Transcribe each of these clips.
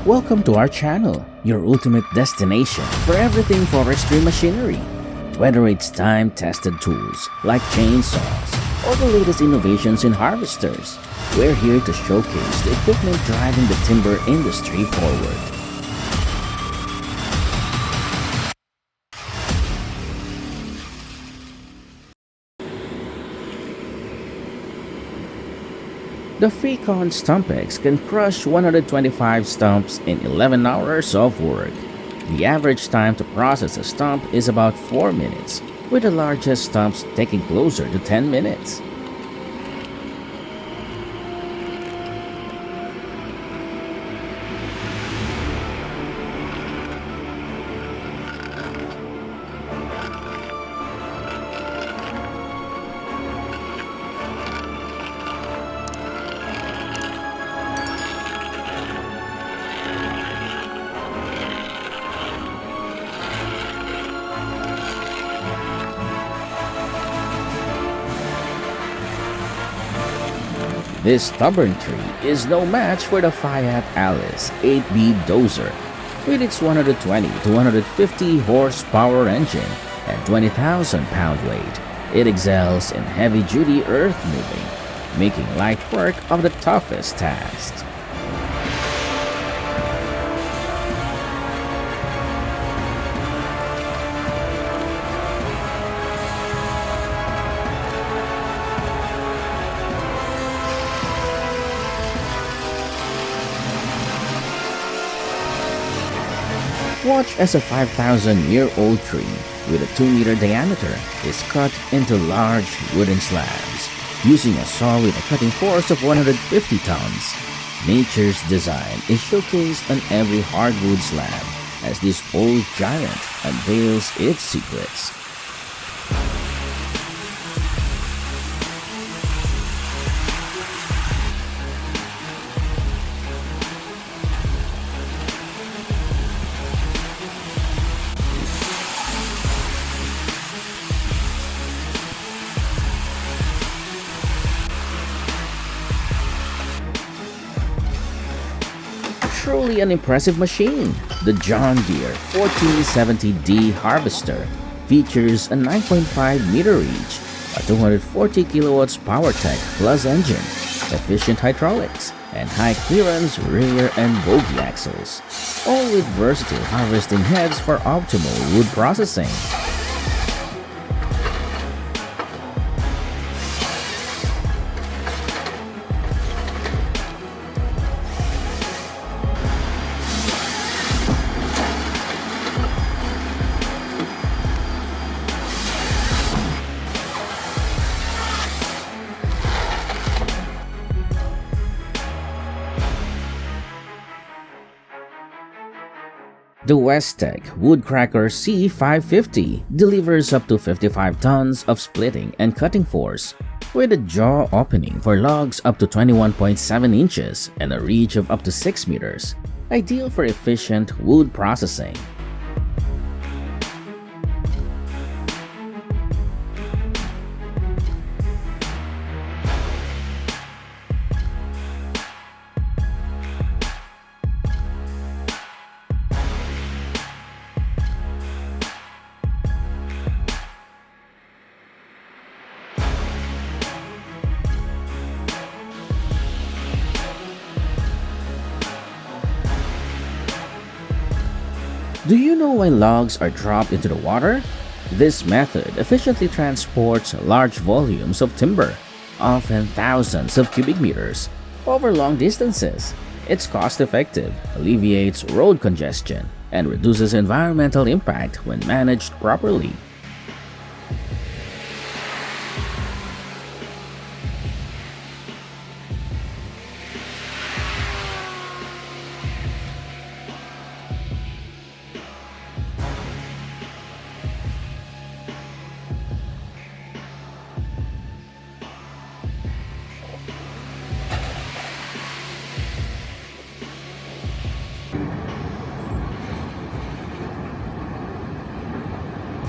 Welcome to our channel, your ultimate destination for everything forestry machinery. Whether it's time-tested tools like chainsaws or the latest innovations in harvesters, we're here to showcase the equipment driving the timber industry forward. The Freecon Stumpex can crush 125 stumps in 11 hours of work. The average time to process a stump is about 4 minutes, with the largest stumps taking closer to 10 minutes. This stubborn tree is no match for the Fiat Alice 8B dozer. With its 120 to 150 horsepower engine and 20,000 pound weight, it excels in heavy-duty earth moving, making light work of the toughest tasks. Watch as a 5,000-year-old tree with a 2-meter diameter is cut into large wooden slabs using a saw with a cutting force of 150 tons. Nature's design is showcased on every hardwood slab as this old giant unveils its secrets. Truly an impressive machine, the John Deere 1470D harvester features a 9.5-meter reach, a 240 kilowatts PowerTech Plus engine, efficient hydraulics, and high-clearance rear and bogie axles, all with versatile harvesting heads for optimal wood processing. The Westech Woodcracker C550 delivers up to 55 tons of splitting and cutting force, with a jaw opening for logs up to 21.7 inches and a reach of up to 6 meters, ideal for efficient wood processing. Do you know why logs are dropped into the water? This method efficiently transports large volumes of timber, often thousands of cubic meters, over long distances. It's cost-effective, alleviates road congestion, and reduces environmental impact when managed properly.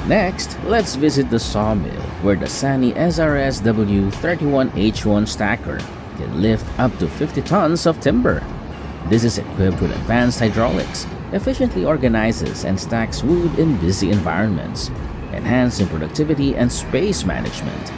Next, let's visit the sawmill where the Sani SRSW31H1 stacker can lift up to 50 tons of timber. This is equipped with advanced hydraulics, efficiently organizes and stacks wood in busy environments, enhancing productivity and space management.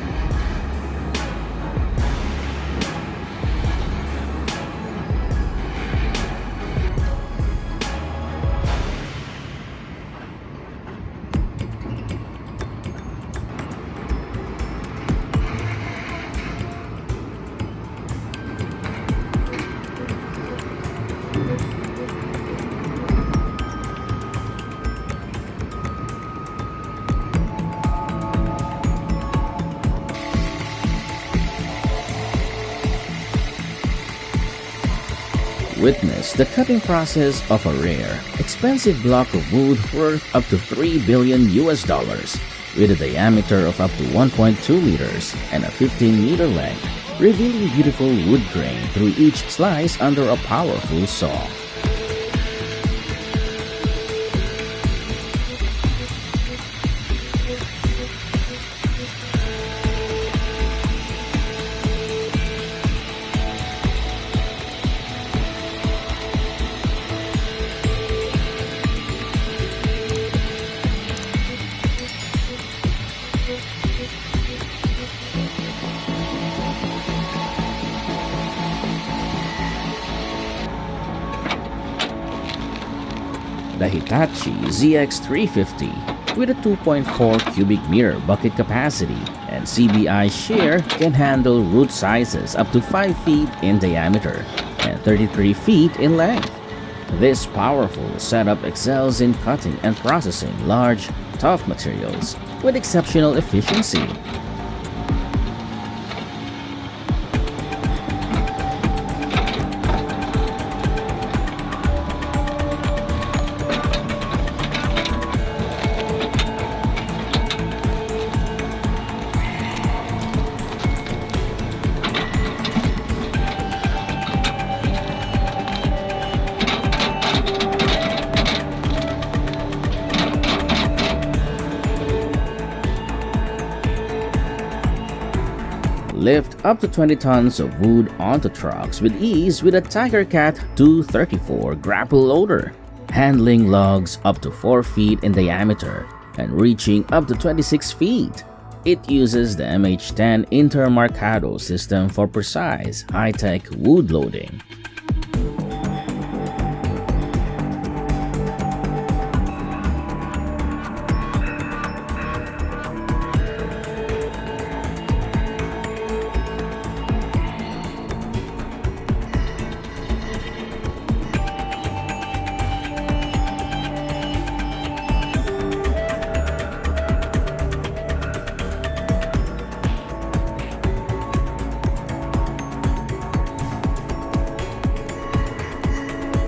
Witness the cutting process of a rare, expensive block of wood worth up to $3 billion with a diameter of up to 1.2 meters and a 15-meter length, revealing beautiful wood grain through each slice under a powerful saw. The Hitachi ZX350 with a 2.4 cubic meter bucket capacity and CBI shear can handle root sizes up to 5 feet in diameter and 33 feet in length. This powerful setup excels in cutting and processing large, tough materials with exceptional efficiency. Lift up to 20 tons of wood onto trucks with ease with a Tiger Cat 234 grapple loader, handling logs up to 4 feet in diameter and reaching up to 26 feet. It uses the MH10 Intermarcado system for precise, high-tech wood loading.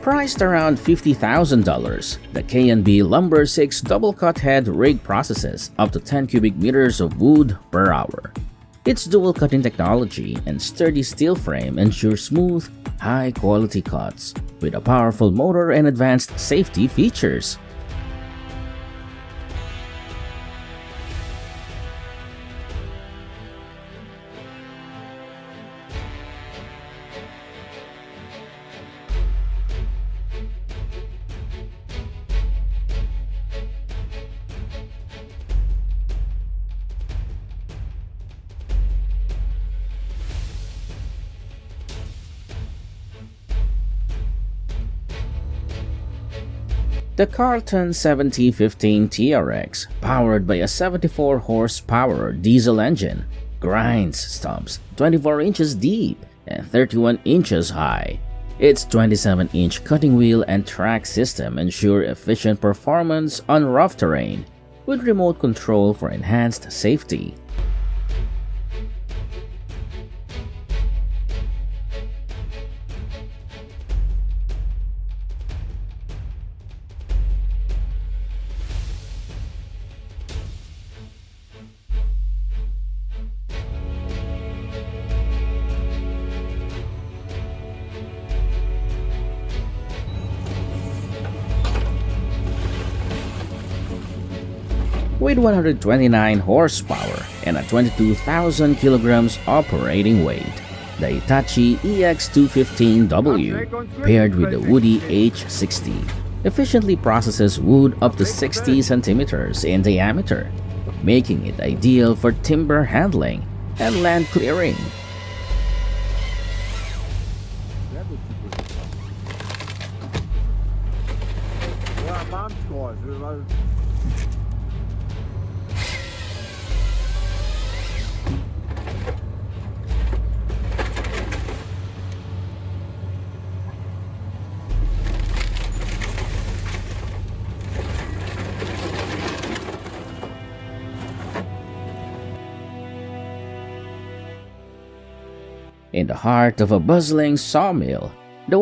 Priced around $50,000, the K&B Lumber 6 double cut head rig processes up to 10 cubic meters of wood per hour. Its dual cutting technology and sturdy steel frame ensure smooth, high-quality cuts with a powerful motor and advanced safety features. The Carlton 7015 TRX, powered by a 74 horsepower diesel engine, grinds stumps 24 inches deep and 31 inches high. Its 27-inch cutting wheel and track system ensure efficient performance on rough terrain, with remote control for enhanced safety. With 129 horsepower and a 22,000 kilograms operating weight, The Hitachi EX215W, paired with the Woody H60, efficiently processes wood up to 60 centimeters in diameter, making it ideal for timber handling and land clearing. In the heart of a bustling sawmill, the